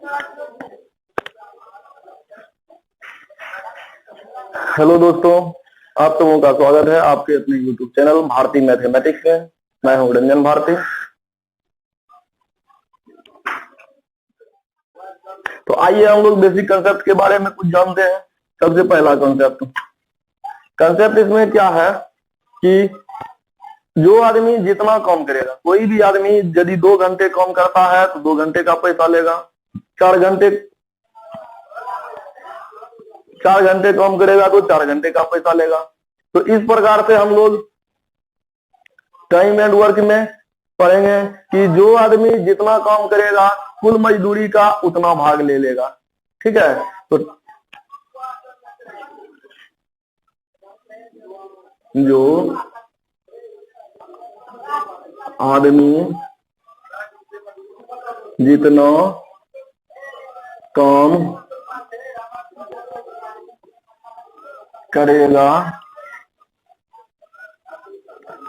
Hello दोस्तों, आप सबों का स्वागत है आपके अपने YouTube चैनल भारती मैथमेटिक्स में। मैं हूं रंजन भारती। तो आइए हम लोग बेसिक कंसेप्ट के बारे में कुछ जानते हैं। सबसे पहला कंसेप्ट इसमें क्या है कि जो आदमी जितना काम करेगा, कोई भी आदमी यदि 2 घंटे काम करता है तो 2 घंटे का पैसा लेगा। 4 घंटे काम करेगा तो 4 घंटे का पैसा लेगा। तो इस प्रकार से हम लोग टाइम एंड वर्क में पढ़ेंगे कि जो आदमी जितना काम करेगा कुल मजदूरी का उतना भाग ले लेगा। ठीक है, तो जो आदमी जितना काम करेगा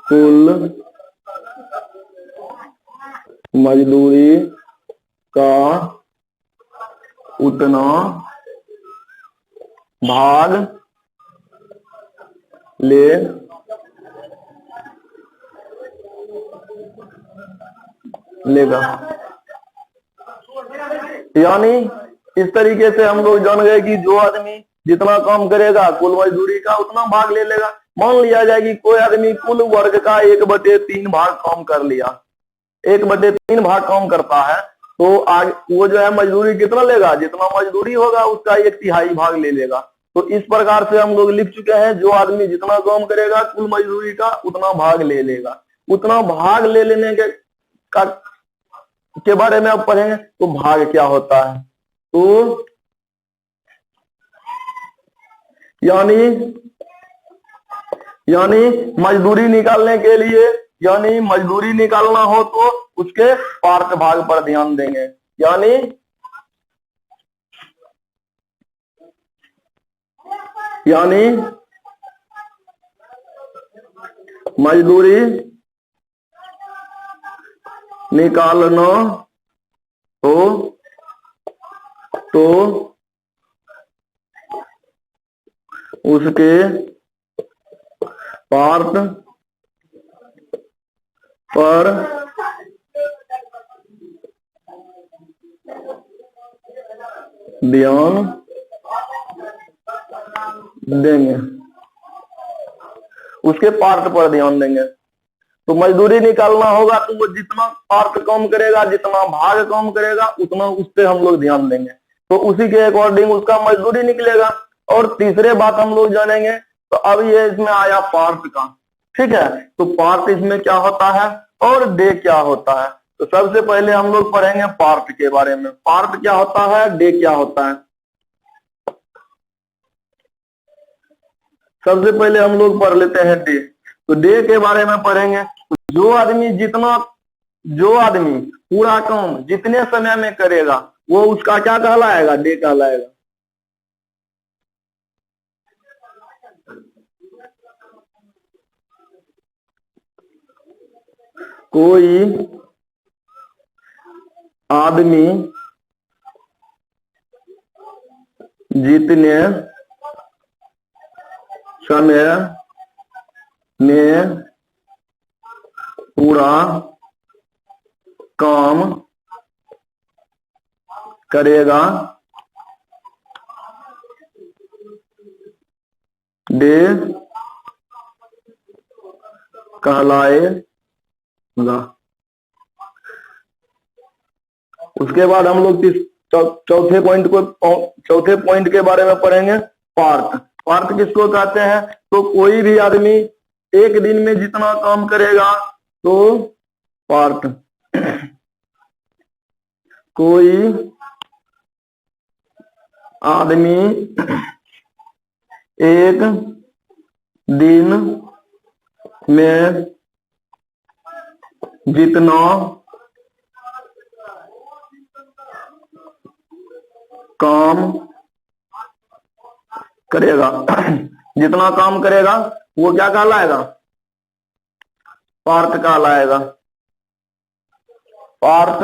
कुल मजदूरी का उतना भाग लेगा। यानी इस तरीके से हम लोग जान गए कि जो आदमी जितना काम करेगा कुल मजदूरी का उतना भाग ले लेगा। मान लिया जाए कि कोई आदमी कुल वर्ग का 1/3 भाग काम कर लिया, 1/3 भाग काम करता है, तो आगे वो जो है मजदूरी कितना लेगा, जितना मजदूरी होगा उसका 1/3 भाग ले लेगा। तो इस प्रकार से हम लोग लिख चुके हैं, जो आदमी जितना काम करेगा कुल मजदूरी का उतना भाग ले लेगा। उतना भाग ले लेने के बारे में अब पढ़ेंगे। तो भाग क्या होता है, तो यानी मजदूरी निकालने के लिए, यानी मजदूरी निकालना हो तो उसके पार्ट भाग पर ध्यान देंगे। यानी मजदूरी निकालना हो तो उसके पार्ट पर ध्यान देंगे। उसके पार्ट पर ध्यान देंगे। तो मजदूरी निकालना होगा तो वो जितना पार्ट काम करेगा, जितना भाग काम करेगा, उतना उस पर हम लोग ध्यान देंगे। तो उसी के अकॉर्डिंग उसका मजदूरी निकलेगा। और तीसरे बात हम लोग जानेंगे, तो अब ये इसमें आया पार्ट का। ठीक है, तो पार्ट इसमें क्या होता है और डे क्या होता है। तो सबसे पहले हम लोग पढ़ेंगे पार्ट के बारे में। पार्ट क्या होता है, डे क्या होता है। सबसे पहले हम लोग पढ़ लेते हैं डे। तो डे के बारे में पढ़ेंगे। जो आदमी पूरा काम जितने समय में करेगा वो उसका क्या कहलाएगा, डे कहलाएगा। कोई आदमी जितने समय में पूरा काम करेगा डे कहलाएगा। उसके बाद हम लोग चौथे पॉइंट के बारे में पढ़ेंगे पार्ट। पार्ट किसको कहते हैं, तो कोई भी आदमी एक दिन में जितना काम करेगा तो पार्ट। कोई आदमी एक दिन में जितना काम करेगा जितना काम करेगा वो क्या कहलाएगा, पार्ट कहलाएगा। पार्ट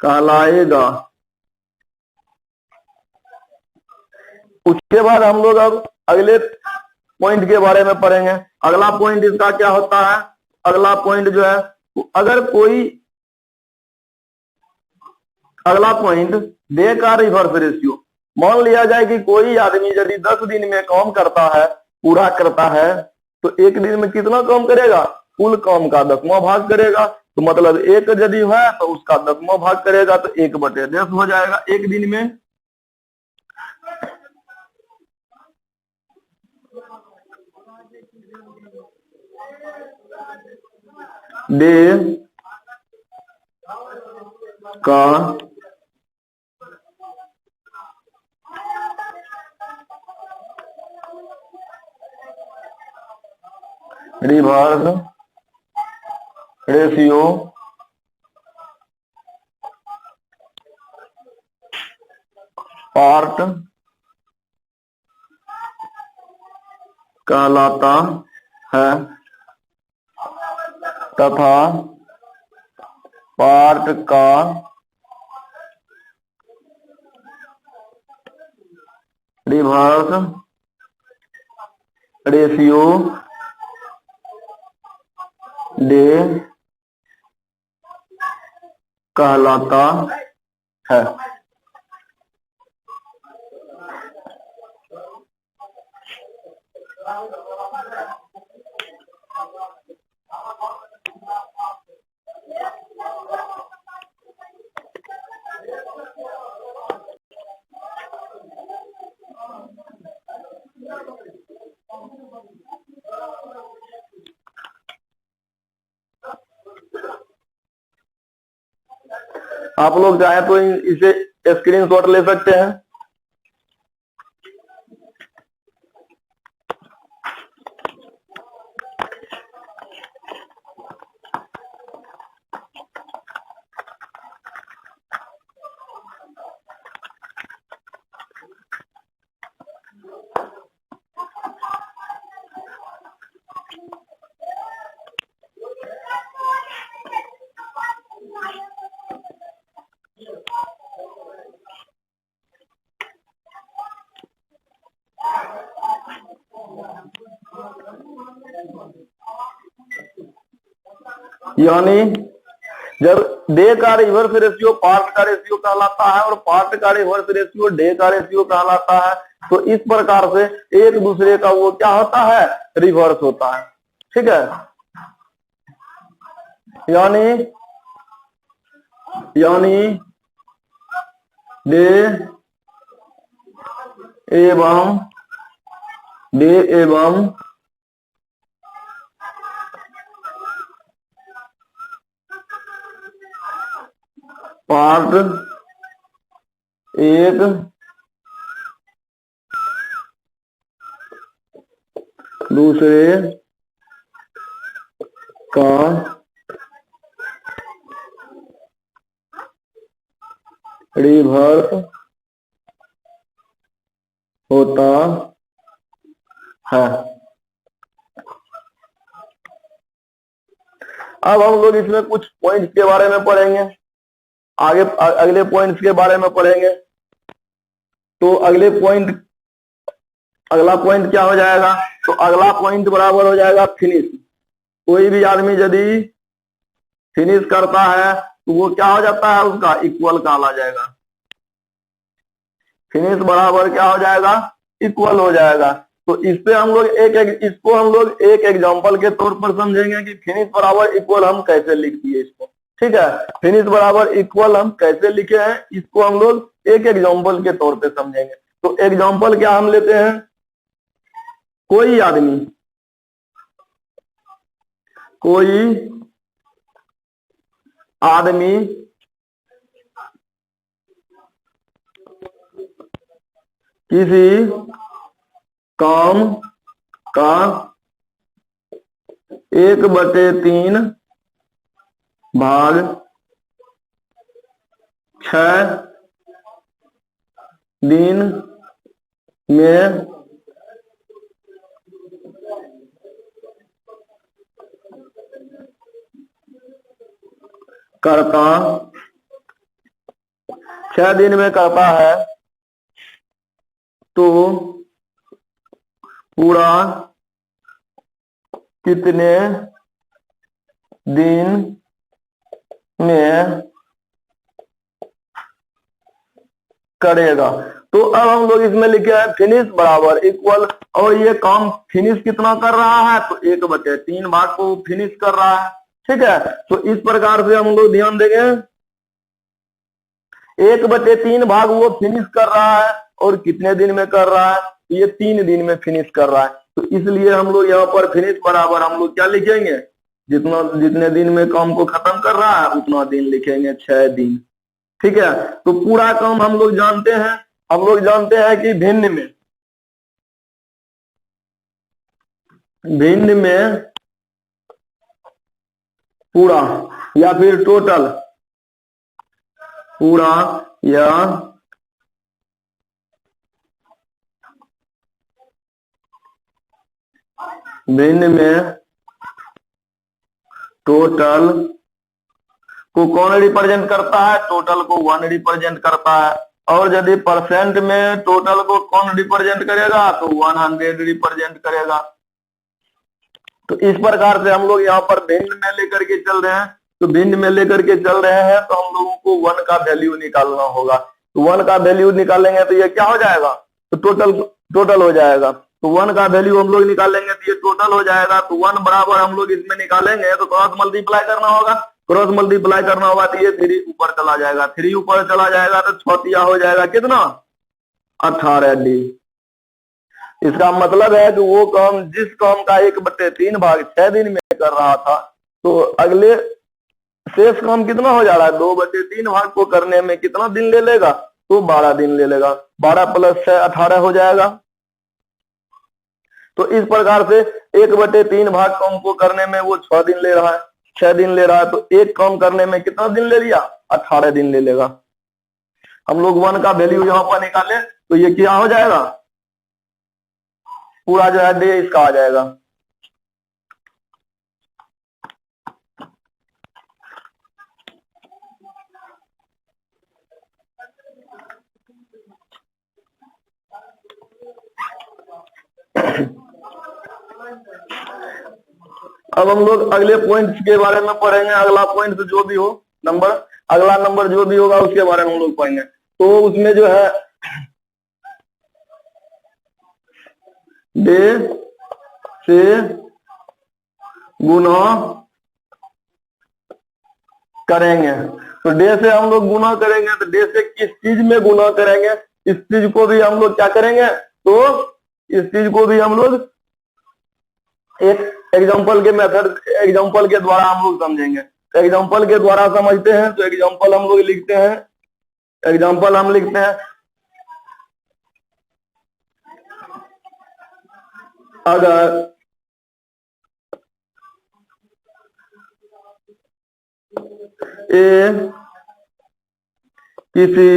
कहलाएगा। उसके बाद हम लोग अब अगले पॉइंट के बारे में पढ़ेंगे। अगला पॉइंट इसका क्या होता है? अगला पॉइंट जो है, अगर कोई अगला पॉइंट दे का रिवर्स रेशियो। मान लिया जाए कि कोई आदमी यदि 10 दिन में काम करता है, पूरा करता है, तो एक दिन में कितना काम करेगा? कुल काम का 10वां भाग करेगा। तो मतलब एक यदि है तो उसका 10वां भाग करेगा, तो 1/10 हो जाएगा एक दिन में। डे का रिवर्स रेशियो पार्ट कहलाता है, तथा पार्ट का रिवर्स रेशियो डे कहलाता है। आप लोग चाहे तो इसे स्क्रीनशॉट ले सकते हैं। यानी जब डे का रिवर्स रेशियो पार्ट का रेशियो कहलाता है और पार्ट का रिवर्स रेशियो डे का रेशियो कहलाता है, तो इस प्रकार से एक दूसरे का वो क्या होता है? रिवर्स होता है। ठीक है, यानी डे एवं पार्ट एक दूसरे का रिवर्स होता है। अब हम लोग इसमें कुछ पॉइंट्स के बारे में पढ़ेंगे, आगे अगले पॉइंट्स के बारे में पढ़ेंगे। तो अगला पॉइंट क्या हो जाएगा? तो अगला पॉइंट बराबर हो जाएगा फिनिश। कोई भी आदमी यदि फिनिश करता है तो वो क्या हो जाता है? उसका इक्वल कहा जाएगा। फिनिश बराबर क्या हो जाएगा? इक्वल हो जाएगा। तो इससे हम लोग इसको हम लोग एक एग्जांपल के तौर पर समझेंगे कि फिनिश बराबर इक्वल हम कैसे लिख दिए इसको। ठीक है, फिनिश बराबर इक्वल हम कैसे लिखे हैं इसको हम लोग एक एग्जांपल के तौर पे समझेंगे। तो एग्जांपल क्या हम लेते हैं? कोई आदमी किसी काम का 1/3 भाग 6 दिन में करता 6 दिन में करता है तो पूरा कितने दिन में करेगा। तो अब हम लोग इसमें लिखे हैं फिनिश बराबर इक्वल, और ये काम फिनिश कितना कर रहा है, तो 1/3 भाग को फिनिश कर रहा है। ठीक है, तो इस प्रकार से हम लोग ध्यान देंगे 1/3 भाग वो फिनिश कर रहा है, और कितने दिन में कर रहा है, ये 3 दिन में फिनिश कर रहा है। तो इसलिए हम लोग यहाँ पर फिनिश बराबर हम लोग क्या लिखेंगे, जितने दिन में काम को खत्म कर रहा है उतना दिन लिखेंगे, 6 दिन। ठीक है, तो पूरा काम हम लोग जानते हैं, कि भिन्न में पूरा या फिर टोटल, पूरा या भिन्न में टोटल को कौन रिप्रेजेंट करता है, टोटल को 1 रिप्रेजेंट करता है। और यदि परसेंट में टोटल को कौन रिप्रेजेंट करेगा, तो 100 रिप्रेजेंट करेगा। तो इस प्रकार से हम लोग यहाँ पर भिन्न में लेकर के चल रहे हैं, तो भिन्न में लेकर के चल रहे हैं, तो हम लोगों को 1 का वैल्यू निकालना होगा। तो 1 का वैल्यू निकालेंगे तो ये क्या हो जाएगा, तो टोटल हो जाएगा। तो 1 का वैल्यू हम लोग निकालेंगे तो ये टोटल हो जाएगा। तो 1 बराबर हम लोग इसमें निकालेंगे तो क्रॉस मल्टीप्लाई करना होगा, तो ये 3 ऊपर चला जाएगा, 3 ऊपर चला जाएगा तो 6 हो जाएगा कितना, 18D। इसका मतलब है कि वो काम, जिस काम का 1/3 भाग 6 दिन में कर रहा था, तो अगले शेष काम कितना हो जा रहा है, 2/3 भाग को करने में कितना दिन ले लेगा, तो 12 दिन ले लेगा। 12 + 6 18 हो जाएगा। तो इस प्रकार से 1/3 भाग काम को करने में वो 6 दिन ले रहा है, 6 दिन ले रहा है, तो एक काम करने में कितना दिन ले लिया, 18 दिन ले लेगा। हम लोग 1 का वैल्यू यहाँ पर निकाले तो ये क्या हो जाएगा, पूरा जो है डे इसका आ जाएगा। अब हम लोग अगले पॉइंट्स के बारे में पढ़ेंगे। अगला पॉइंट जो भी हो, अगला नंबर जो भी होगा उसके बारे में हम लोग पढ़ेंगे। तो उसमें जो है डे से गुना करेंगे। तो डे से हम लोग गुना करेंगे, तो डे से किस चीज में गुना करेंगे, इस चीज को भी हम लोग क्या करेंगे, तो इस चीज को भी हम लोग एक एग्जांपल के द्वारा हम लोग समझेंगे। एग्जांपल के द्वारा समझते हैं, तो एग्जांपल हम लोग लिखते हैं, अगर किसी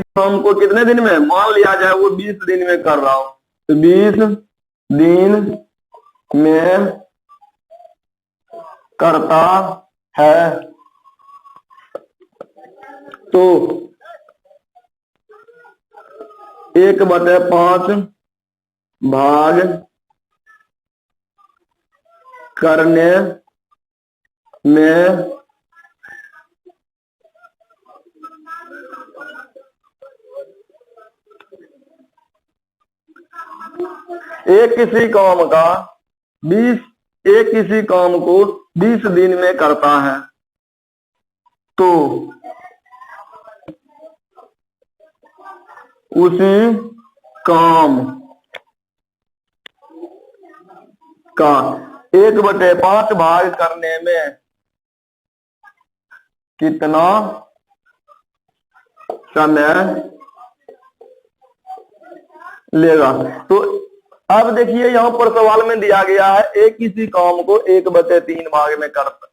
काम को कितने दिन में, मान लिया जाए वो 20 दिन में कर रहा हूं, तो 20 दिन में करता है, तो 1/5 भाग करने में किसी काम को 20 दिन में करता है, तो उसी काम का 1/5 भाग करने में कितना समय लेगा। तो अब देखिए यहाँ पर सवाल में दिया गया है किसी काम को 1/3 भाग में करता,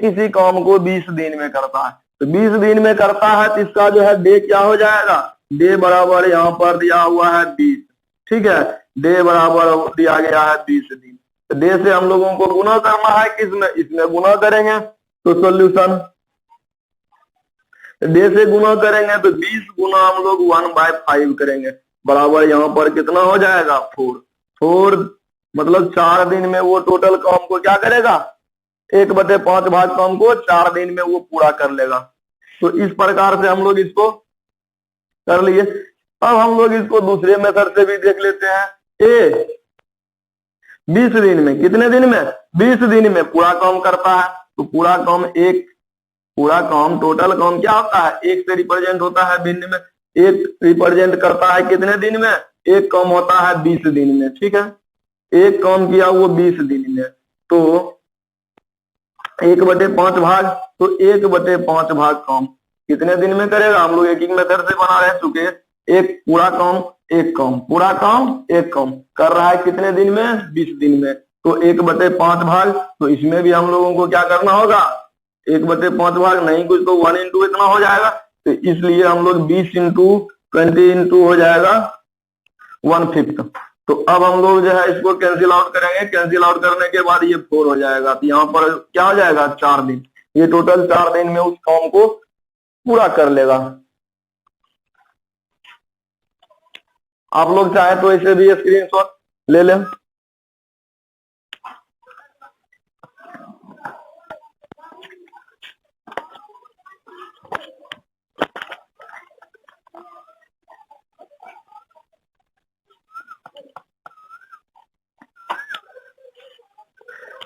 किसी काम को 20 दिन में करता है, तो 20 दिन में करता है, तो इसका जो है डे क्या हो जाएगा, डे बराबर यहाँ पर दिया हुआ है 20। ठीक है, डे बराबर दिया गया है 20 दिन। डे से हम लोगों को गुना करना है, किसमें, इसमें गुना करेंगे। तो सॉल्यूशन डे से गुना करेंगे तो 20 गुना हम लोग 1/5 करेंगे, बराबर यहाँ पर कितना हो जाएगा 4। 4 मतलब 4 दिन में वो टोटल काम को क्या करेगा, 1/5 भाग काम को 4 दिन में वो पूरा कर लेगा। तो इस प्रकार से हम लोग इसको कर लिए। अब हम लोग इसको दूसरे मेथड से भी देख लेते हैं। ए 20 दिन में, कितने दिन में, 20 दिन में पूरा काम करता है। तो पूरा काम टोटल काम क्या होता है, एक से रिप्रेजेंट होता है दिन में, एक रिप्रेजेंट करता है कितने दिन में, एक काम होता है 20 दिन में। ठीक है, एक काम किया वो 20 दिन में, तो 1/5 भाग, तो 1/5 भाग काम कितने दिन में करेगा। हम लोग एक मेथड से बना रह चुके, एक पूरा काम पूरा काम एक काम कर रहा है कितने दिन में, 20 दिन में। तो 1/5 भाग, तो इसमें भी हम लोगों को क्या करना होगा, 1/5 भाग नहीं कुछ तो 1 इंटू इतना हो जाएगा। तो इसलिए हम लोग 20 इंटू 20 इंटू हो जाएगा 1/5। तो अब हम लोग जो है इसको कैंसिल आउट करेंगे, कैंसिल आउट करने के बाद ये 4 हो जाएगा। तो यहाँ पर क्या हो जाएगा 4 दिन, ये टोटल 4 दिन में उस काम को पूरा कर लेगा। आप लोग चाहे तो इसे भी स्क्रीनशॉट ले लें।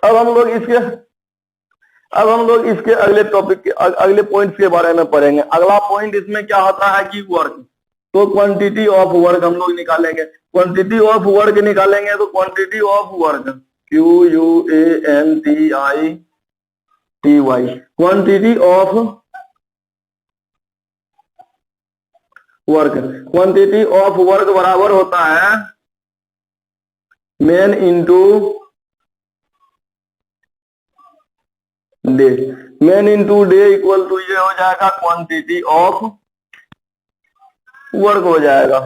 अब हम लोग इसके अगले टॉपिक के अगले पॉइंट के बारे में पढ़ेंगे। अगला पॉइंट इसमें क्या होता है कि वर्क। तो क्वांटिटी ऑफ वर्क हम लोग निकालेंगे, क्वांटिटी ऑफ वर्क निकालेंगे। तो quantity of work QUANTITY, quantity of work, quantity of work बराबर होता है man into day. Man into day equal to ये हो जाएगा क्वांटिटी ऑफ वर्क हो जाएगा।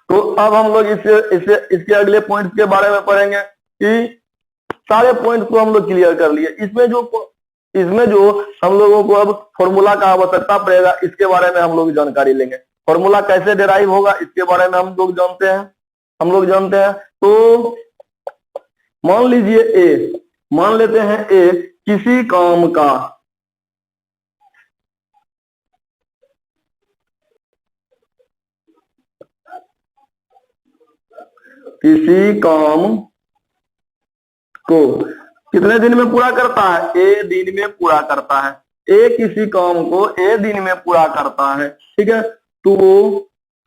तो अब हम लोग इसके अगले पॉइंट के बारे में पढ़ेंगे कि सारे पॉइंट को हम लोग क्लियर कर लिए। इसमें जो हम लोगों को अब फॉर्मूला का आवश्यकता पड़ेगा, इसके बारे में हम लोग जानकारी लेंगे। फॉर्मूला कैसे डिराइव होगा इसके बारे में हम लोग जानते हैं। तो मान लीजिए मान लेते हैं ए किसी काम को कितने दिन में पूरा करता है, ए दिन में पूरा करता है। ए किसी काम को ए दिन में पूरा करता है, ठीक है। तो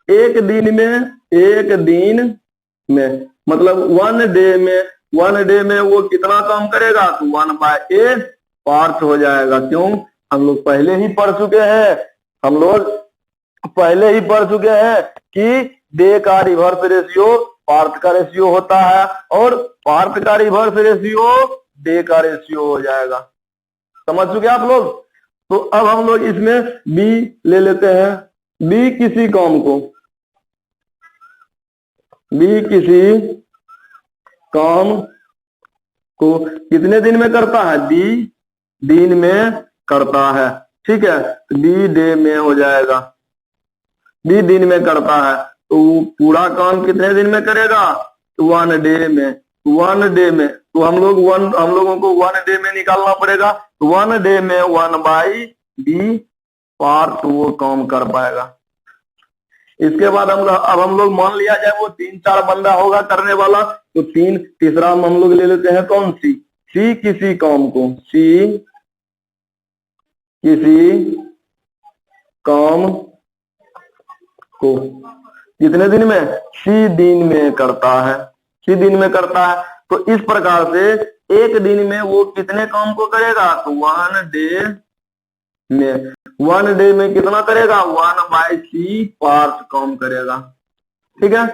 एक दिन में मतलब 1 डे में वो कितना काम करेगा, तो 1/8 पार्ट हो जाएगा। क्यों, हम लोग पहले ही पढ़ चुके हैं कि डे का रिवर्स रेशियो पार्ट का रेशियो होता है और पार्ट का रिवर्स रेशियो डे का रेशियो हो जाएगा। समझ चुके आप लोग। तो अब हम लोग इसमें बी ले लेते हैं। बी किसी काम को कितने दिन में करता है, डी दिन में करता है, ठीक है। बी डे में हो जाएगा, बी दिन में करता है। तो पूरा काम कितने दिन में करेगा, 1 डे में। 1 डे में तो हम लोगों को 1 डे में निकालना पड़ेगा। 1 डे में 1/d पार्ट वो काम कर पाएगा। इसके बाद अब हम लोग मान लिया जाए वो 3-4 बंदा होगा करने वाला, तो तीसरा हम लोग ले लेते हैं कौन सी, सी किसी काम को कितने दिन में, सी दिन में करता है। तो इस प्रकार से एक दिन में वो कितने काम को करेगा, तो 1 डे में कितना करेगा, 1/c पार्ट काम करेगा, ठीक है।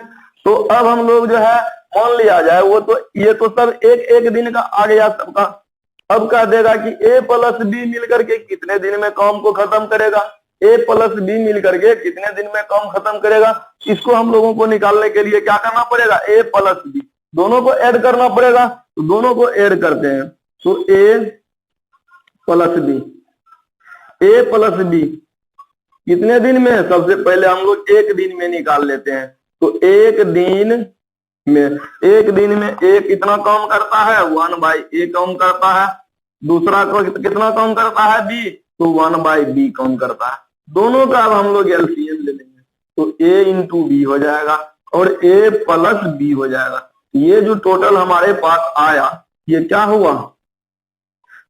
तो अब हम लोग जो है मान लिया जाए वो तो ये तो सब एक दिन का आ गया सबका। अब कह देगा कि a प्लस बी मिलकर के कितने दिन में काम को खत्म करेगा, a प्लस बी मिलकर के कितने दिन में काम खत्म करेगा। इसको हम लोगों को निकालने के लिए क्या करना पड़ेगा, a प्लस बी। दोनों को ऐड करना पड़ेगा, तो दोनों को ऐड करते हैं। तो ए प्लस बी, ए प्लस बी कितने दिन में? सबसे पहले हम लोग एक दिन में निकाल लेते हैं। तो एक दिन में ए कितना काम करता है? 1/a काम करता है। दूसरा को कितना काम करता है? बी, तो 1/b काम करता है। दोनों का अब हम लोग एलसीएम ले लेंगे, तो a इंटू बी हो जाएगा और a प्लस बी हो जाएगा। ये जो टोटल हमारे पास आया, ये क्या हुआ?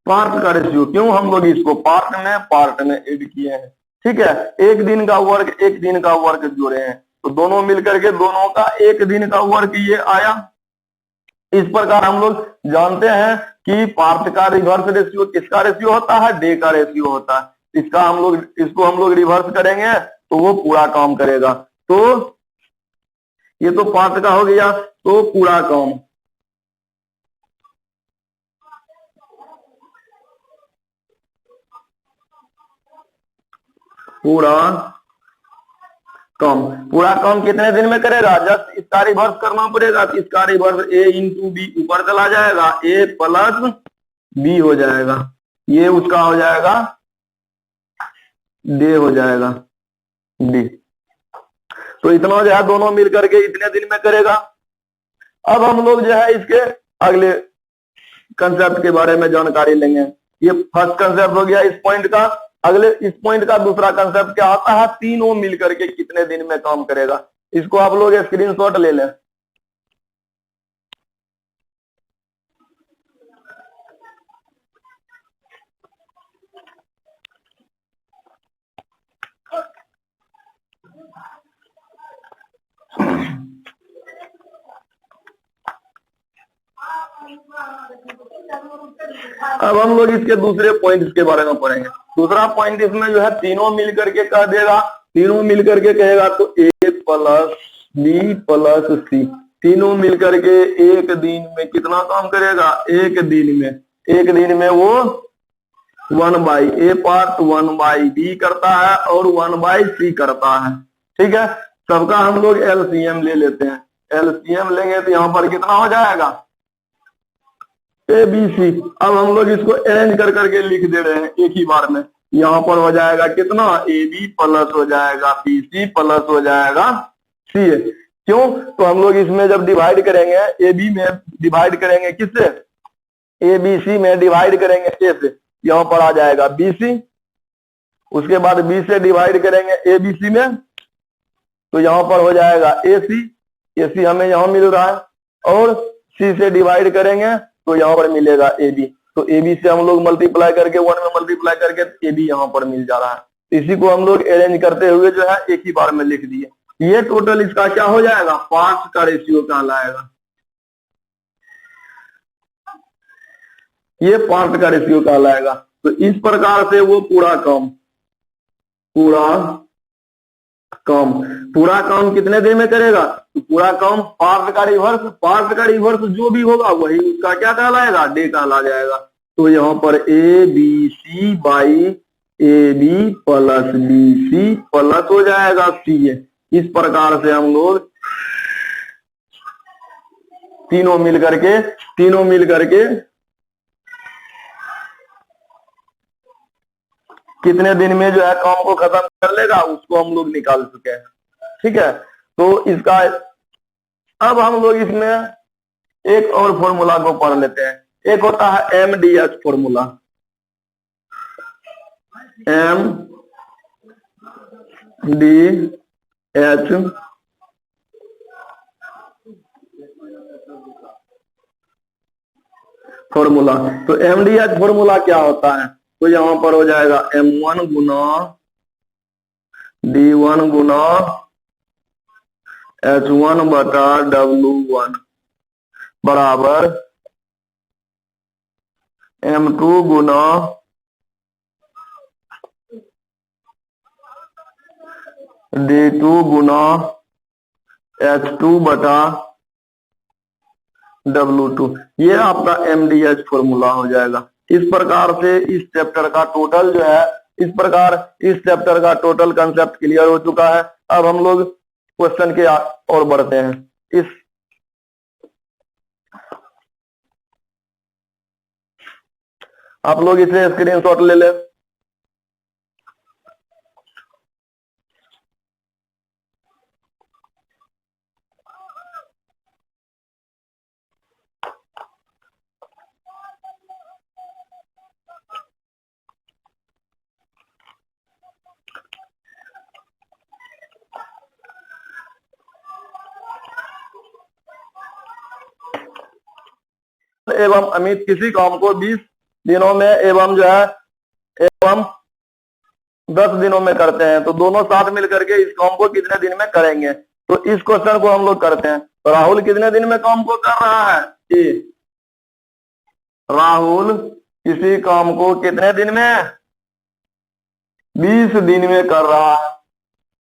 पार्ट का रेशियो। क्यों? हम लोग इसको पार्ट में ऐड किए हैं। ठीक है, एक दिन का वर्क जोड़े हैं, तो दोनों मिलकर के दोनों का एक दिन का वर्क ये आया। इस प्रकार हम लोग जानते हैं कि पार्ट का रिवर्स रेशियो किसका रेशियो होता है? डे का रेशियो होता है। इसको हम लोग रिवर्स करेंगे तो वो पूरा काम करेगा। तो ये तो पार्ट का हो गया, तो पूरा काम पूरा काम कितने दिन में करेगा? जस्ट इसका रिवर्स करना पड़ेगा। तो इसका रिवर्स a इंटू बी ऊपर चला जाएगा, a प्लस बी हो जाएगा। ये उसका हो जाएगा डे हो जाएगा डी। तो इतना जो है दोनों मिलकर के इतने दिन में करेगा। अब हम लोग जो है इसके अगले कंसेप्ट के बारे में जानकारी लेंगे। ये फर्स्ट कंसेप्ट हो गया इस पॉइंट का। अगले इस पॉइंट का दूसरा कंसेप्ट क्या होता है? तीनों मिलकर के कितने दिन में काम करेगा। इसको आप लोग स्क्रीनशॉट ले लें। अब हम लोग इसके दूसरे पॉइंट के बारे में पढ़ेंगे। दूसरा पॉइंट इसमें जो है तीनों मिलकर के कह देगा, तीनों मिलकर के कहेगा तो ए प्लस बी प्लस सी, तीनों मिलकर के एक दिन में कितना काम करेगा? एक दिन में वो 1/a पार्ट 1/b करता है और 1/c करता है। ठीक है, सबका हम लोग एलसीएम ले लेते हैं। एलसीएम लेंगे तो यहाँ पर कितना हो जाएगा? ABC। अब हम लोग इसको अरेंज कर करके लिख दे रहे हैं एक ही बार में। यहाँ पर हो जाएगा कितना? AB प्लस हो जाएगा BC प्लस हो जाएगा CA। क्यों? तो हम लोग इसमें जब डिवाइड करेंगे, AB में डिवाइड करेंगे किससे? ABC में डिवाइड करेंगे A से, यहाँ पर आ जाएगा BC। उसके बाद B से डिवाइड करेंगे ABC में, तो यहाँ पर हो जाएगा AC हमें यहाँ मिल रहा है। और C से डिवाइड करेंगे तो यहाँ पर मिलेगा AB। तो AB से हम लोग मल्टीप्लाई करके 1 में मल्टीप्लाई करके AB यहाँ पर मिल जा रहा है। इसी को हम लोग अरेंज करते हुए जो है एक ही बार में लिख दिए। ये टोटल इसका क्या हो जाएगा? पार्ट्स का रेशियो कहलाएगा। ये पार्ट का रेशियो कहलाएगा। तो इस प्रकार से वो पूरा काम कितने दिन में करेगा? तो पूरा काम पार्ट का रिवर्स जो भी होगा वही उसका क्या कहलाएगा? डे कहला जाएगा। तो यहाँ पर ABC by AB plus BC plus हो जाएगा CA। इस प्रकार से हम लोग तीनों मिल करके कितने दिन में जो है काम को खत्म कर लेगा, उसको हम लोग निकाल चुके हैं। ठीक है, तो इसका अब हम लोग इसमें एक और फॉर्मूला को पढ़ लेते हैं। एक होता है MDH फॉर्मूला। MDH formula. तो MDH फॉर्मूला क्या होता है? तो यहाँ पर हो जाएगा M1 गुना D1 गुना H1 बटा W1 बराबर M2 गुना D2 गुना H2 बटा W2। ये आपका MDH फॉर्मूला हो जाएगा। इस प्रकार से इस चैप्टर का टोटल जो है, इस चैप्टर का टोटल कंसेप्ट क्लियर हो चुका है। अब हम लोग क्वेश्चन के और बढ़ते हैं। इस आप लोग इसे स्क्रीनशॉट ले ले। एवं अमित किसी काम को 20 दिनों में एवं जो है एवं 10 दिनों में करते हैं, तो दोनों साथ मिलकर के इस काम को कितने दिन में करेंगे? तो इस क्वेश्चन को हम लोग करते हैं। तो राहुल कितने दिन में काम को कर रहा है? राहुल किसी काम को कितने दिन में? 20 दिन में कर रहा है।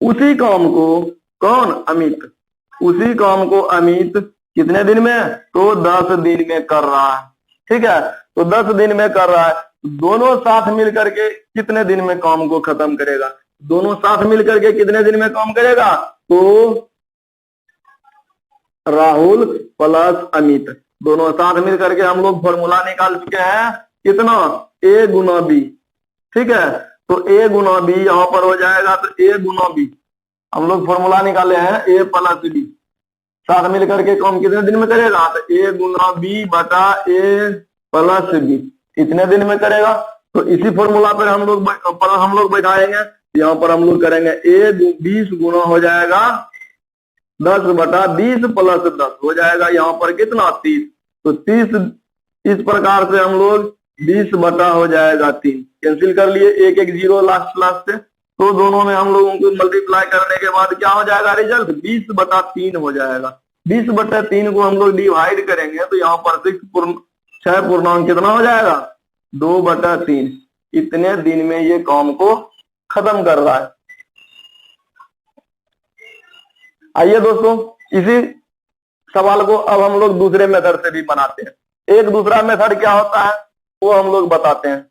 उसी काम को कौन? अमित। उसी काम को अमित कितने दिन में? तो 10 दिन में कर रहा है। ठीक है, तो 10 दिन में कर रहा है। दोनों साथ मिलकर के कितने दिन में काम को खत्म करेगा? दोनों साथ मिलकर के कितने दिन में काम करेगा? तो राहुल प्लस अमित दोनों साथ मिलकर के हम लोग फॉर्मूला निकाल चुके हैं। कितना? A Guna B। ठीक है, तो A गुना B यहां पर हो जाएगा, तो A गुना B हम लोग फॉर्मूला निकाले हैं A प्लस B। साथ मिलकर के काम कितने दिन में करेगा? तो A गुना B बटा A प्लस B इतने दिन में करेगा। तो इसी फॉर्मूला पर हम लोग बैठाएंगे। यहाँ पर हम लोग करेंगे A 20 गुना हो जाएगा 10 बटा 20 प्लस 10 हो जाएगा यहाँ पर कितना? 30। तो 30 इस प्रकार से हम लोग 20 बटा हो जाएगा 3 कैंसिल कर लिए, एक एक जीरो लास्ट से। तो दोनों में हम लोगों को मल्टीप्लाई करने के बाद क्या हो जाएगा? रिजल्ट 20 बटा 3 हो जाएगा। 20 बटा 3 को हम लोग डिवाइड करेंगे तो यहाँ पर 6 पूर्णांक कितना हो जाएगा? 2 बटा 3। इतने दिन में ये काम को खत्म कर रहा है। आइए दोस्तों, इसी सवाल को अब हम लोग दूसरे मेथड से भी बनाते हैं। एक दूसरा मेथड क्या होता है वो हम लोग बताते हैं।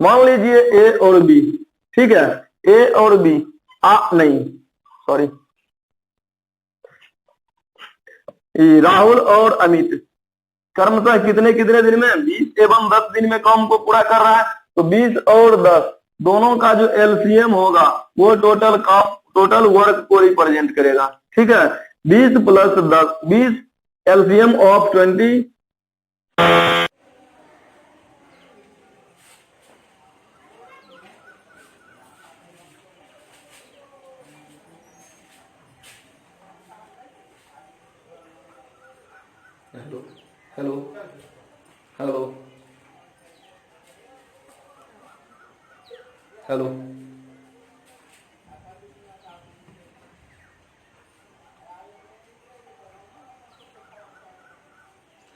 मान लीजिए A और B। ठीक है, A और B राहुल और अमित क्रमशः कितने कितने दिन में? 20 एवं 10 दिन में काम को पूरा कर रहा है। तो 20 और 10 दोनों का जो एलसीएम होगा वो टोटल वर्क को रिप्रेजेंट करेगा। ठीक है, 20 plus 10 20 LCM of 20। Hello hello hello hello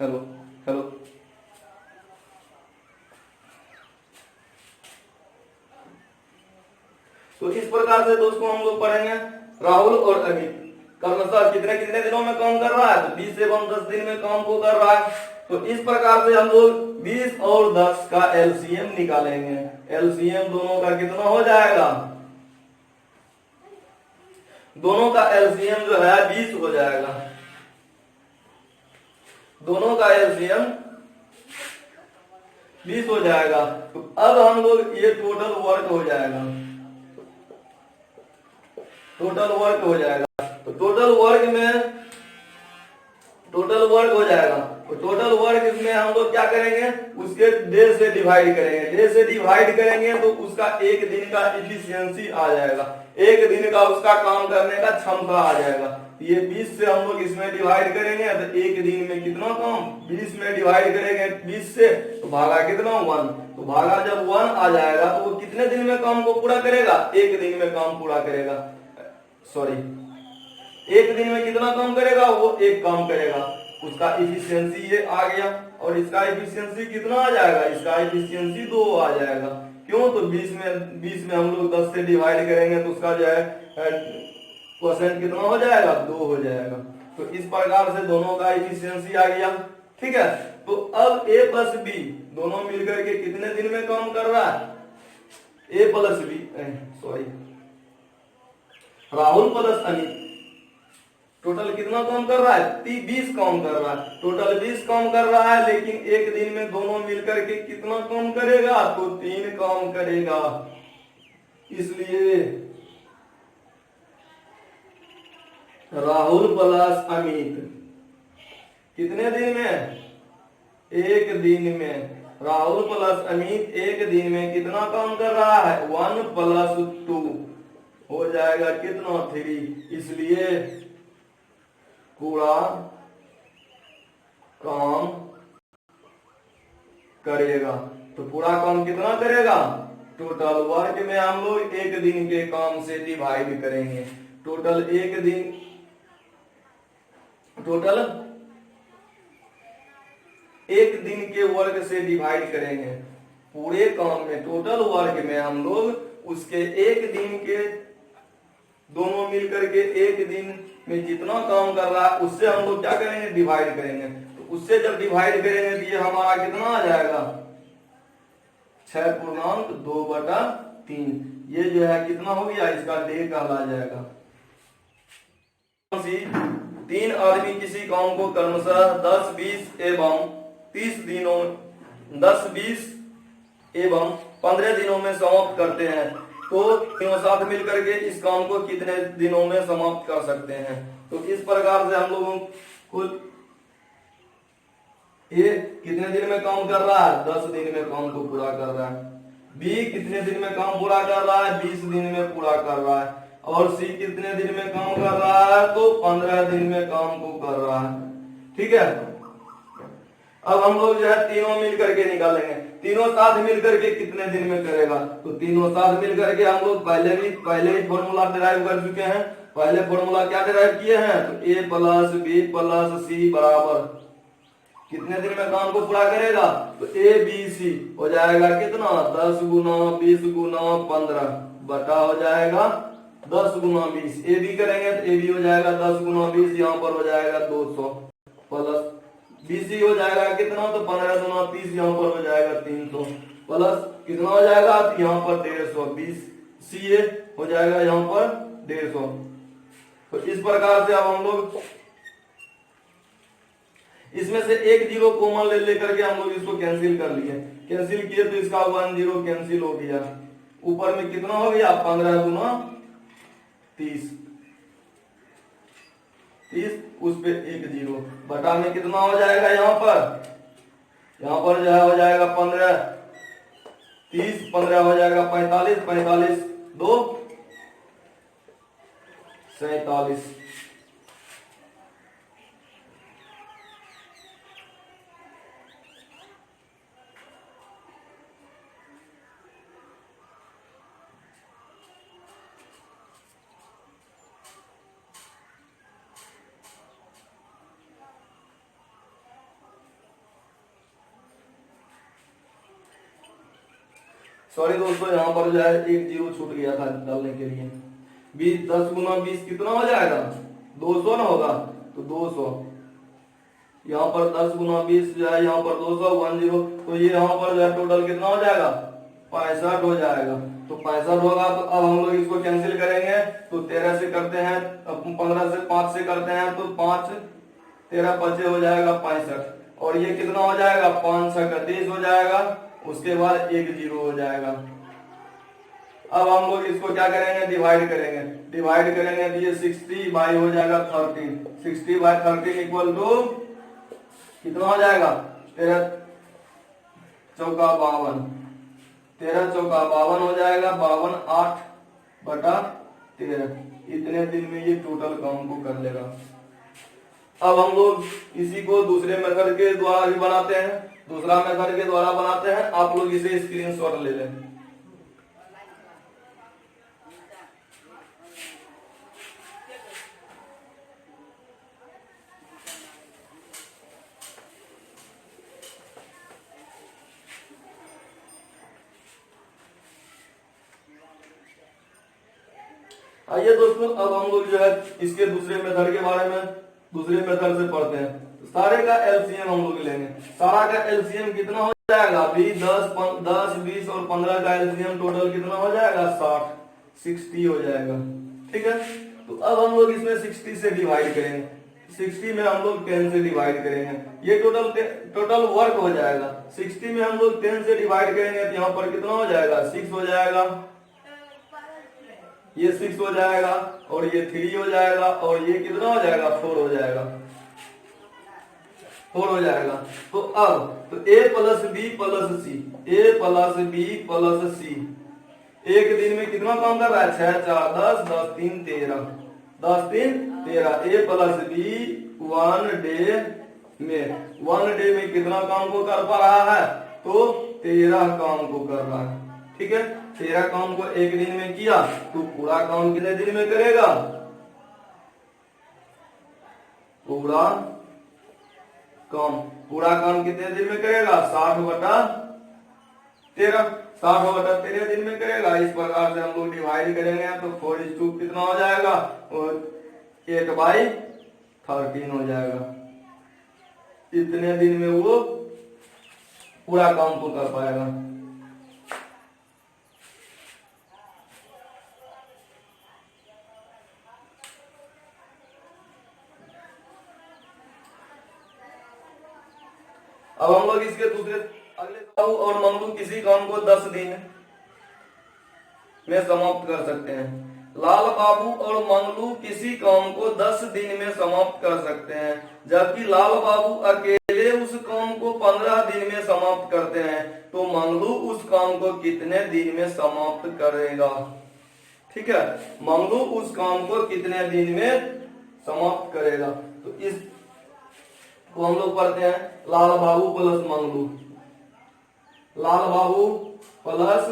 hello hello तो इस प्रकार से दोस्तों हम लोग पढ़ेंगे राहुल और अमित क्रमशः कितने कितने दिनों में काम कर रहा है? तो 20 एवं 10 दिन में काम को कर रहा है। तो इस प्रकार से हम लोग 20 और 10 का एलसीएम निकालेंगे। एलसीएम दोनों का कितना हो जाएगा? दोनों का एलसीएम जो है 20 हो जाएगा। दोनों का एलसीएम 20 हो जाएगा। तो अब हम लोग ये टोटल वर्क हो जाएगा। टोटल वर्क हो जाएगा। तो टोटल वर्क हो जाएगा। तो टोटल वर्क इसमें हम लोग क्या करेंगे? उसके डे से डिवाइड करेंगे। डे से डिवाइड करेंगे तो उसका एक दिन का इफिशियंसी आ जाएगा। एक दिन का उसका काम करने का क्षमता आ जाएगा। ये 20 से हम लोग इसमें डिवाइड करेंगे तो एक दिन में कितना काम? 20 में डिवाइड करेंगे 20 से तो भागा कितना? 1। तो भागा जब 1 आ जाएगा तो वो कितने दिन में काम को पूरा करेगा? एक दिन में काम पूरा करेगा। एक दिन में कितना काम करेगा? वो एक काम करेगा। उसका इफिशियंसी ये आ गया और इसका इफिशियंसी कितना आ जाएगा? इसका इफिशियंसी 2 आ जाएगा। क्यों? तो 20 में हम लोग 10 से डिवाइड करेंगे तो उसका जो है परसेंट कितना हो जाएगा? 2 हो जाएगा। तो इस प्रकार से दोनों का इफिशियंसी आ गया। ठीक है, तो अब A प्लस B दोनों मिलकर के कितने दिन में काम कर रहा है? A plus B Rahul plus Amit total कितना काम कर रहा है? 20 काम कर रहा है। टोटल 20 काम कर रहा है, लेकिन एक दिन में दोनों मिलकर के कितना काम करेगा? तो 3 काम करेगा। इसलिए राहुल प्लस अमित कितने दिन में? एक दिन में। राहुल प्लस अमित एक दिन में कितना काम कर रहा है? 1 + 2 हो जाएगा कितना? 3। इसलिए पूरा काम करेगा। तो पूरा काम कितना करेगा? टोटल वर्क में हम लोग एक दिन के काम से डिवाइड करेंगे। टोटल एक दिन के वर्क से डिवाइड करेंगे। पूरे काम में टोटल वर्क में हम लोग उसके एक दिन के दोनों मिलकर के एक दिन में जितना काम कर रहा है उससे हम लोग क्या करेंगे? डिवाइड करेंगे। तो उससे जब डिवाइड करेंगे तो ये हमारा कितना आ जाएगा? 6.2/3। ये जो है कितना हो गया? इसका डे कहला जाएगा। 3 आदमी किसी काम को क्रमशः 10, 20 एवं 30 दिनों 10, 20 एवं 15 दिनों में समाप्त करते हैं, तो तीनों साथ मिलकर के इस काम को कितने दिनों में समाप्त कर सकते हैं? तो इस प्रकार से हम लोगों को ये कितने दिन में काम कर रहा है? 10 दिन में काम को पूरा कर रहा है। बी कितने दिन में काम पूरा कर रहा है? 20 दिन में पूरा कर रहा है। और सी कितने दिन में काम कर रहा है? तो 15 दिन में काम को कर रहा है। ठीक है। अब हम लोग जो है तीनों मिलकर के निकालेंगे। तीनों साथ मिलकर के कितने दिन में करेगा? तो तीनों साथ मिलकर के हम लोग पहले ही फॉर्मूला डिराइव कर चुके हैं। पहले फॉर्मूला क्या डिराइव किए हैं? तो A + B + C बराबर कितने दिन में काम को पूरा करेगा? तो ABC हो जाएगा कितना? 10 × 20 × 15 बटा हो जाएगा 10 × 20। AB करेंगे तो AB हो जाएगा 10 × 20, यहाँ पर हो जाएगा 200 प्लस BC हो जाएगा कितना? तो 15 × 30, यहाँ पर हो जाएगा 300 प्लस कितना हो जाएगा? यहाँ पर 150। 20 CA हो जाएगा यहाँ पर 150। तो इस प्रकार से अब हम लोग इसमें से एक 0 कॉमन लेकर के हम लोग इसको कैंसिल कर लिए। कैंसिल किए तो इसका 1 0 कैंसिल हो गया। ऊपर में कितना हो गया? 15 × 30 उस पे 1 0 बटा में कितना हो जाएगा? यहाँ पर जो है हो जाएगा 15 30 15 हो जाएगा 45 45 2 47। सॉरी दोस्तों, यहाँ पर जो है 1 0 छूट गया था डालने के लिए। 10 × 20 कितना हो जाएगा? 200 ना होगा तो 200। यहाँ पर 10 × 20 जो है यहाँ पर 200 1 0, तो ये यहाँ पर जो है टोटल कितना हो जाएगा? 65 हो जाएगा। तो 65 होगा। तो अब हम लोग इसको कैंसिल करेंगे। तो 13 से करते हैं, 15 से 5 से करते हैं, तो 5 13 5 हो जाएगा 65। और ये कितना हो जाएगा? 5 6 30 हो जाएगा। उसके बाद 1 0 हो जाएगा। अब हम लोग इसको क्या करेंगे? डिवाइड करेंगे तो ये 60 बाई हो जाएगा 13। 60/13 इक्वल टू कितना हो जाएगा? 13 चौका 52। 13 चौका 52 हो जाएगा। 52 8/13। इतने दिन में ये टोटल काम को कर लेगा। अब हम लोग इसी को दूसरे मेथड के द्वारा भी बनाते हैं। दूसरा मेथड के द्वारा बनाते हैं। आप लोग इसे स्क्रीनशॉट ले लें। आइए दोस्तों, अब हम लोग जो है इसके दूसरे मेथड के बारे में दूसरे मेथड से पढ़ते हैं। सारे का एलसीएम हम लोग लेंगे। सारा का एलसीएम कितना हो जाएगा? 10 20 और 15 का एलसीएम टोटल कितना हो जाएगा? 60 हो जाएगा। ठीक है। तो अब हम लोग इसमें 60 से डिवाइड करेंगे, 60 में हम लोग 10 से डिवाइड करेंगे, ये टोटल वर्क हो जाएगा। 60 में हम लोग 10 से डिवाइड करेंगे तो यहाँ पर कितना हो जाएगा, 6 हो जाएगा, ये 6 हो जाएगा, और ये 3 हो जाएगा, और ये कितना हो जाएगा, 4 हो जाएगा, 4 हो जाएगा। तो अब तो a plus B plus C, a plus B plus C एक दिन में कितना काम कर रहा है, 6 4 10, 10 3 13, 10 3 13। a प्लस बी 1 डे में कितना काम को कर पा रहा है, तो 13 काम को कर रहा है। ठीक है, 13 काम को एक दिन में किया तो पूरा काम कितने दिन में करेगा, पूरा काम कितने दिन में करेगा, 60/13, 60/13 दिन में करेगा। इस प्रकार से हम लोग डिवाइड करेंगे तो 4:2 कितना हो जाएगा, और 8/13 हो जाएगा। इतने दिन में वो पूरा काम को कर पाएगा। अब हम लोग इसके दूसरे अगले बाबू और मंगलू किसी काम को 10 दिन में समाप्त कर सकते हैं। लाल बाबू और मंगलू किसी काम को 10 दिन में समाप्त कर सकते हैं, जबकि लाल बाबू अकेले उस काम को 15 दिन में समाप्त करते हैं। तो मंगलू उस काम को कितने दिन में समाप्त करेगा। ठीक है, मंगलू उस काम को कितने दिन में समाप्त करेगा। तो इस को हम लोग पढ़ते हैं, लाल बाबू प्लस मंगलू, लाल बाबू प्लस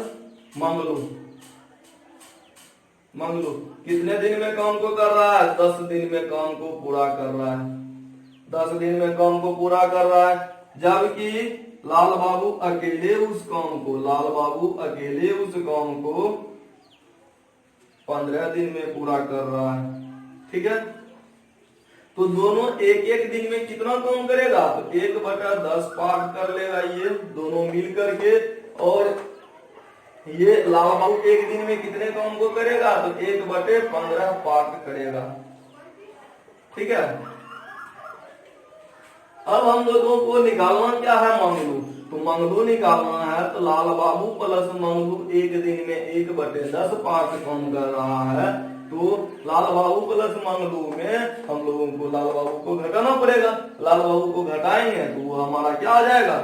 मंगलू कितने दिन में काम को कर रहा है, 10 दिन में काम को पूरा कर रहा है, 10 दिन में काम को पूरा कर रहा है। जबकि लाल बाबू अकेले उस काम को 15 दिन में पूरा कर रहा है। ठीक है, तो दोनों एक एक दिन में कितना काम करेगा, तो 1/10 पार्ट कर लेगा ये दोनों मिल करके। और ये लाल बाबू एक दिन में कितने काम को करेगा, तो 1/15 पार्ट करेगा। ठीक है, अब हम लोगों को निकालना क्या है, मंगलू। तो मंगलू निकालना है, तो लाल बाबू प्लस मंगलू एक दिन में 1/10 पार्ट काम कर रहा है। तो लाल बाबू प्लस मंगलू में हम लोगों को लाल बाबू को घटाना पड़ेगा। लाल बाबू को घटाएंगे तो वो हमारा क्या आ जाएगा,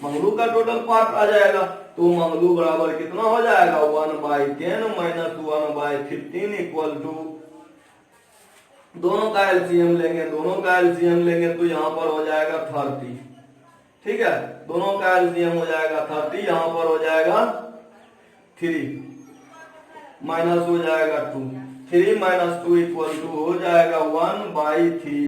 मंगलू का टोटल पार्ट आ जाएगा। तो मंगलू बराबर कितना हो जाएगा, 1/10 माइनस 1/15 इक्वल टू, दोनों का एलसीएम लेंगे तो यहाँ पर हो जाएगा 30। ठीक है, दोनों का एलसीएम हो जाएगा 30, यहाँ पर हो जाएगा 3 माइनस हो जाएगा 2, 3 माइनस 2 इक्वल टू हो जाएगा 1/3,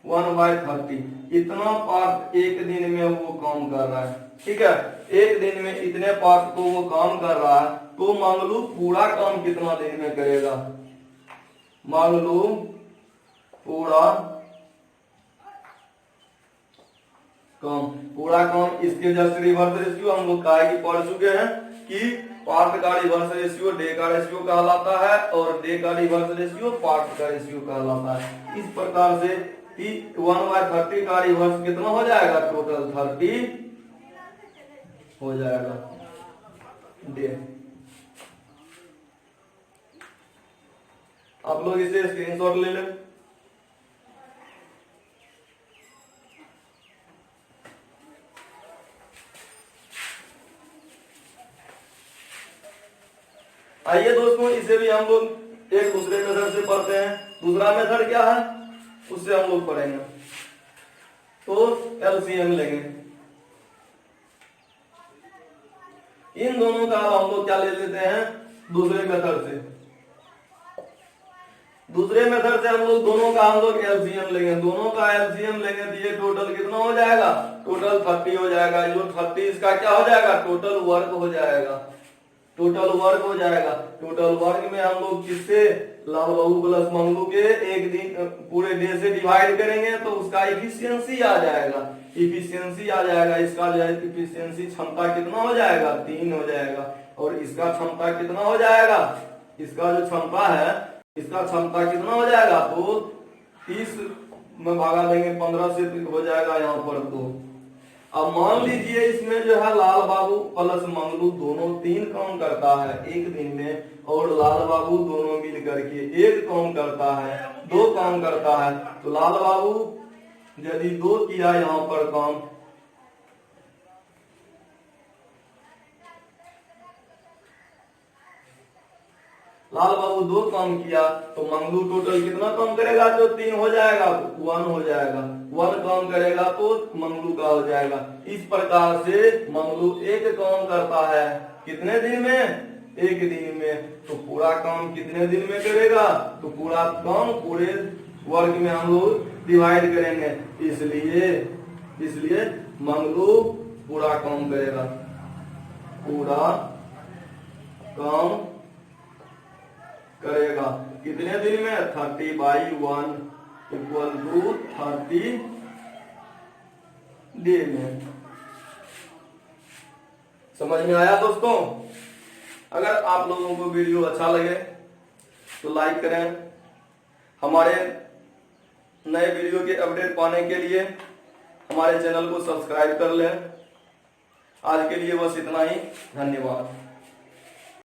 1/30। इतना पार्ट एक दिन में वो काम कर रहा है। ठीक है, एक दिन में इतने पार्ट को वो काम कर रहा है। तो मंगलू पूरा काम कितना दिन में करेगा, मंगलू पूरा काम इसके जस्ट रिवर्स रेशियो हम लोग का पढ़ चुके हैं कि पार्ट का रिवर्स रेशियो डे का रेशियो कहलाता है, और डे का रिवर्स रेशियो पार्ट का रेशियो कहलाता है। इस प्रकार से 1/30 का रिवर्स कितना हो जाएगा, टोटल 30 हो जाएगा डे। आप लोग इसे स्क्रीनशॉट ले लें। आइए दोस्तों, इसे भी हम लोग एक दूसरे मेथड से पढ़ते हैं। दूसरा मेथड क्या है, उससे हम लोग पढ़ेंगे। तो एलसीएम लेंगे, इन दोनों का हम लोग क्या ले लेते हैं, दूसरे मेथड से। दूसरे मेथड से हम लोग एलसीएम लेंगे, दोनों का एलसीएम लेंगे तो ये टोटल कितना हो जाएगा, टोटल 30 हो जाएगा। जो 30 इसका क्या हो जाएगा, टोटल वर्क हो जाएगा। टोटल वर्क में हम लोग किससे, लाल बाबू प्लस मंगलू के एक दिन पूरे डे से डिवाइड करेंगे तो उसका इफिशियंसी आ जाएगा। इसका जो है इफिशियंसी क्षमता कितना हो जाएगा, 3 हो जाएगा। और इसका क्षमता कितना हो जाएगा, इसका जो क्षमता है इसका क्षमता कितना हो जाएगा, तो 30 में भागा देंगे 15 से तो हो जाएगा यहाँ पर। तो अब मान लीजिए इसमें जो है लाल बाबू प्लस मंगलू दोनों 3 काम करता है एक दिन में, और लाल बाबू दोनों मिल करके 1 काम करता है, 2 काम करता है। तो लाल बाबू यदि 2 किया यहाँ पर काम, लाल बाबू 2 काम किया तो मंगलू टोटल कितना काम करेगा, जो 3 हो जाएगा तो 1 हो जाएगा, 1 काम करेगा तो मंगलू का हो जाएगा। इस प्रकार से मंगलू 1 काम करता है कितने दिन में, 1 दिन में। तो पूरा काम कितने दिन में करेगा, तो पूरा काम पूरे वर्ग में हम लोग डिवाइड करेंगे, इसलिए मंगलू पूरा काम करेगा, पूरा काम करेगा कितने दिन में, 30/1 इक्वल टू 30 डे में। समझ में आया दोस्तों? अगर आप लोगों को वीडियो अच्छा लगे तो लाइक करें। हमारे नए वीडियो के अपडेट पाने के लिए हमारे चैनल को सब्सक्राइब कर लें। आज के लिए बस इतना ही, धन्यवाद।